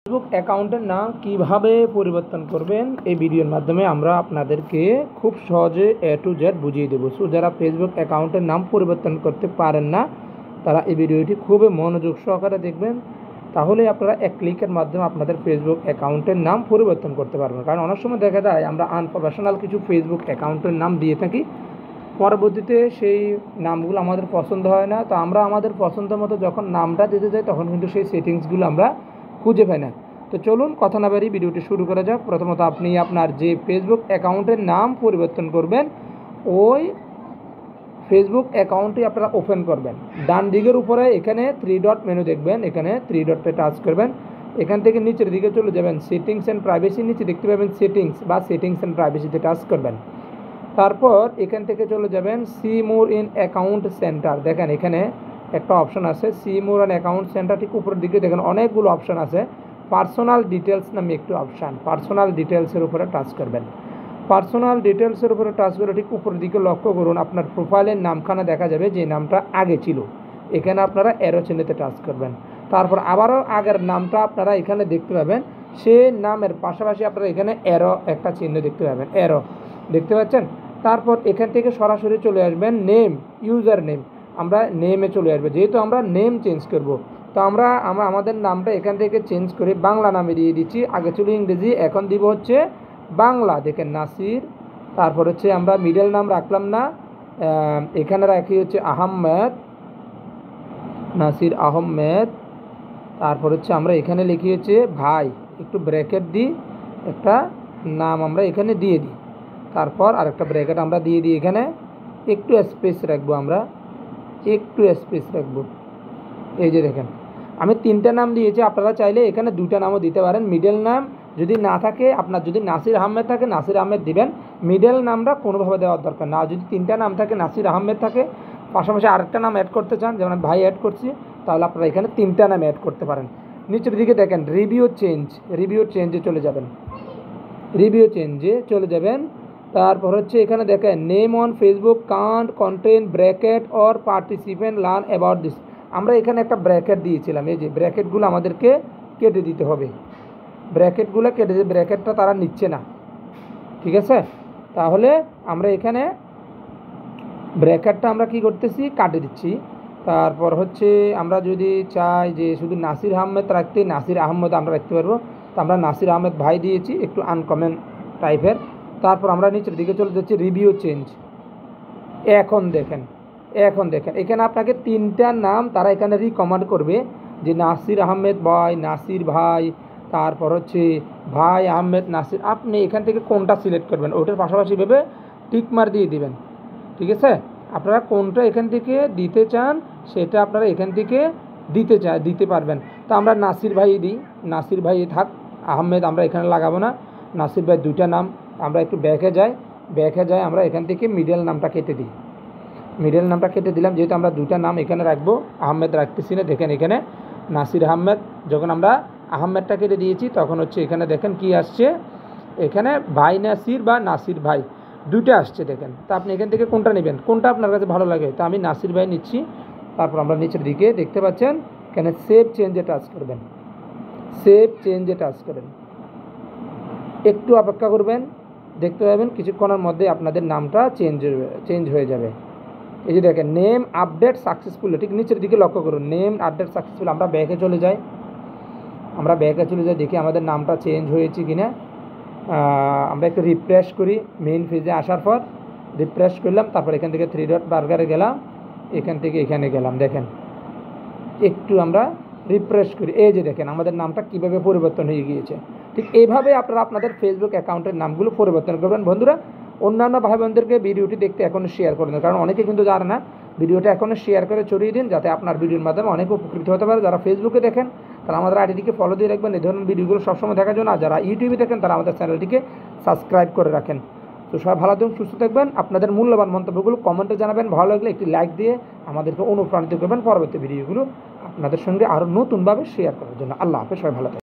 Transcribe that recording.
Facebook অ্যাকাউন্টের নাম কিভাবে পরিবর্তন করবেন এই ভিডিওর মাধ্যমে আমরা আপনাদেরকে খুব সহজে A to Z বুঝিয়ে দেবো। সো যারা ফেসবুক অ্যাকাউন্টের নাম পরিবর্তন করতে পারেন না তারা এই ভিডিওটি খুবই মনোযোগ সহকারে দেখবেন, তাহলে আপনারা এক ক্লিকের মাধ্যমে আপনাদের ফেসবুক অ্যাকাউন্টের নাম পরিবর্তন করতে পারবেন। কারণ অনেক সময় দেখা যায় আমরা আনপ্রফেশনাল কিছু ফেসবুক অ্যাকাউন্টের নাম দিয়ে থাকি, পরবর্তীতে সেই নামগুলো আমাদের পছন্দ হয় না। তো আমরা আমাদের পছন্দ মতো যখন নামটা দিতে যাই তখন কিন্তু সেই সেটিংসগুলো আমরা খুঁজে পাই না। তো চলুন কথা না বাড়িয়ে ভিডিওটি শুরু করা যাক। প্রথমত আপনি আপনার যে ফেসবুক অ্যাকাউন্টের নাম পরিবর্তন করবেন ওই ফেসবুক অ্যাকাউন্টটি আপনারা ওপেন করবেন। ডান দিকের উপরে এখানে 3 ডট মেনু দেখবেন, এখানে 3 ডটে টাচ করবেন। এখান থেকে নিচের দিকে চলে যাবেন সেটিংস অ্যান্ড প্রাইভেসি, নিচে দেখতে পাবেন সেটিংস বা সেটিংস অ্যান্ড প্রাইভেসিতে টাচ করবেন। তারপর এখান থেকে চলে যাবেন see more in account centre. দেখেন এখানে একটা অপশন আছে see more in account centre, ঠিক উপরের দিকে দেখেন অনেকগুলো অপশন আছে। পার্সোনাল ডিটেলস নামে একটি অপশান, পার্সোনাল ডিটেলসের উপরে টাচ করবেন। পার্সোনাল ডিটেলসের উপরে টাচ করে ঠিক উপরের দিকে লক্ষ্য করুন, আপনার প্রোফাইলের নামখানা দেখা যাবে যে নামটা আগে ছিল। এখানে আপনারা অ্যারো চিহ্নতে টাচ করবেন। তারপর আবারও আগের নামটা আপনারা এখানে দেখতে পাবেন, সে নামের পাশাপাশি আপনারা এখানে অ্যারো একটা চিহ্ন দেখতে পাবেন, অ্যারো দেখতে পাচ্ছেন। তারপর এখান থেকে সরাসরি চলে আসবেন নেম, ইউজার নেম, আমরা নেমে চলে আসবে। যেহেতু আমরা নেম চেঞ্জ করব, তো আমরা আমাদের নামটা এখান থেকে চেঞ্জ করে বাংলা নামে দিয়ে দিচ্ছি। আগে ছিল ইংরেজি, এখন দিব হচ্ছে বাংলা। দেখেন নাসির, তারপর হচ্ছে আমরা মিডল নাম রাখলাম না, এখানে রাখি হচ্ছে আহমেদ, নাসির আহমেদ। তারপর হচ্ছে আমরা এখানে লিখি হচ্ছে ভাই, একটু ব্র্যাকেট দিই, একটা নাম আমরা এখানে দিয়ে দিই। তারপর আরেকটা ব্র্যাকেট আমরা দিয়ে দিই, এখানে একটু স্পেস রাখবো, আমরা একটু স্পেস রাখবো। এই যে দেখেন আমি 3টা নাম দিয়েছি, আপনারা চাইলে এখানে 2টা নামও দিতে পারেন। মিডল নাম যদি না থাকে, আপনার যদি নাসির আহমেদ থাকে নাসির আহমেদ দিবেন, মিডল নামটা কোনোভাবে দেওয়ার দরকার না। যদি 3টা নাম থাকে, নাসির আহমেদ থাকে, পাশাপাশি আরেকটা নাম অ্যাড করতে চান, যেমন ভাই অ্যাড করছি, তাহলে আপনারা এখানে 3টা নাম অ্যাড করতে পারেন। নিচের দিকে দেখেন রিভিউ চেঞ্জ, রিভিউ চেঞ্জে চলে যাবেন, রিভিউ চেঞ্জে চলে যাবেন। তারপর হচ্ছে এখানে দেখেন name on Facebook can't contain bracket or participant learn about this. আমরা এখানে একটা ব্র্যাকেট দিয়েছিলাম, এই যে ব্র্যাকেটগুলো আমাদেরকে কেটে দিতে হবে, ব্র্যাকেটগুলো কেটে দিয়ে ব্র্যাকেটটা তারা নিচ্ছে না, ঠিক আছে। তাহলে আমরা এখানে ব্র্যাকেটটা আমরা কি করতেছি, কাটে দিচ্ছি। তারপর হচ্ছে আমরা যদি চাই যে শুধু নাসির আহমেদ রাখতে, নাসির আহমেদ আমরা রাখতে পারবো, তো আমরা নাসির আহমেদ ভাই দিয়েছি, একটু আনকমন টাইপের। তারপর আমরা নিচের দিকে চলে যাচ্ছি রিভিউ চেঞ্জ। এখন দেখেন এখানে আপনাকে 3টা নাম তারা এখানে রিকমেন্ড করবে, যে নাসির আহমেদ ভাই, নাসির ভাই, তারপর হচ্ছে ভাই আহমেদ নাসির। আপনি এখান থেকে কোনটা সিলেক্ট করবেন, ওটার পাশাপাশি ভেবে টিকমার দিয়ে দিবেন, ঠিক আছে। আপনারা কোনটা এখান থেকে দিতে চান সেটা আপনারা এখান থেকে দিতে পারবেন। তো আমরা নাসির ভাই দিই, নাসির ভাই থাক, আহমেদ আমরা এখানে লাগাবো না, নাসির ভাই 2টা নাম। আমরা একটু ব্যাকে যাই, আমরা এখান থেকে মিডল নামটা কেটে দিই, মিডল নামটা কেটে দিলাম। যেহেতু আমরা 2টা নাম এখানে রাখবো, আহমেদ রাখতেছি না। দেখেন এখানে নাসির আহমেদ, যখন আমরা আহমেদটা কেটে দিয়েছি তখন হচ্ছে এখানে দেখেন কি আসছে, এখানে ভাই নাসির বা নাসির ভাই 2টা আসছে দেখেন। তা আপনি এখান থেকে কোনটা নেবেন, কোনটা আপনার কাছে ভালো লাগে, তো আমি নাসির ভাই নিচ্ছি। তারপর আমরা নিচের দিকে দেখতে পাচ্ছেন এখানে সেভ চেঞ্জে টাচ করবেন, সেভ চেঞ্জে টাচ করেন, একটু অপেক্ষা করবেন, দেখতে পাবেন কিছুক্ষণের মধ্যে আপনাদের নামটা চেঞ্জ হয়ে যাবে। এই যে দেখেন নেম আপডেট সাকসেসফুল, ঠিক নিচের দিকে লক্ষ্য করুন, নেম আপডেট সাকসেসফুল। আমরা ব্যাকে চলে যাই, দেখি আমাদের নামটা চেঞ্জ হয়েছে কিনা। আমরা একটু রিফ্রেশ করি, মেইন পেজে আসার পর রিফ্রেশ করলাম, তারপর এখান থেকে 3 ডট বার্গারে গেলাম, এখান থেকে এখানে গেলাম। দেখেন একটু আমরা রিফ্রেশ করি, এই যে দেখেন আমাদের নামটা কীভাবে পরিবর্তন হয়ে গিয়েছে। ঠিক এইভাবে আপনারা আপনাদের ফেসবুক অ্যাকাউন্টের নামগুলো পরিবর্তন করবেন। বন্ধুরা, অন্যান্য ভাই বোনদেরকে ভিডিওটি দেখতে এখনও শেয়ার করে দিন, কারণ অনেকে কিন্তু জানে না। ভিডিওটা এখনও শেয়ার করে ছড়িয়ে দিন, যাতে আপনার ভিডিওর মাধ্যমে অনেক উপকৃত হতে পারে। যারা ফেসবুকে দেখেন তারা আমাদের আইডিটিকে ফলো দিয়ে রাখবেন, এই ধরনের ভিডিওগুলো সবসময় দেখার জন্য। আর যারা ইউটিউবে দেখেন তারা আমাদের চ্যানেলটিকে সাবস্ক্রাইব করে রাখেন। তো সবাই ভালো থাকুন, সুস্থ থাকবেন। আপনাদের মূল্যবান মন্তব্যগুলো কমেন্টে জানাবেন, ভালো লাগলে একটি লাইক দিয়ে আমাদেরকে অনুপ্রাণিত করবেন পরবর্তী ভিডিওগুলো আপনাদের সঙ্গে আরও নতুনভাবে শেয়ার করার জন্য। আল্লাহ হাফেজ, সবাই ভালো থাকবেন।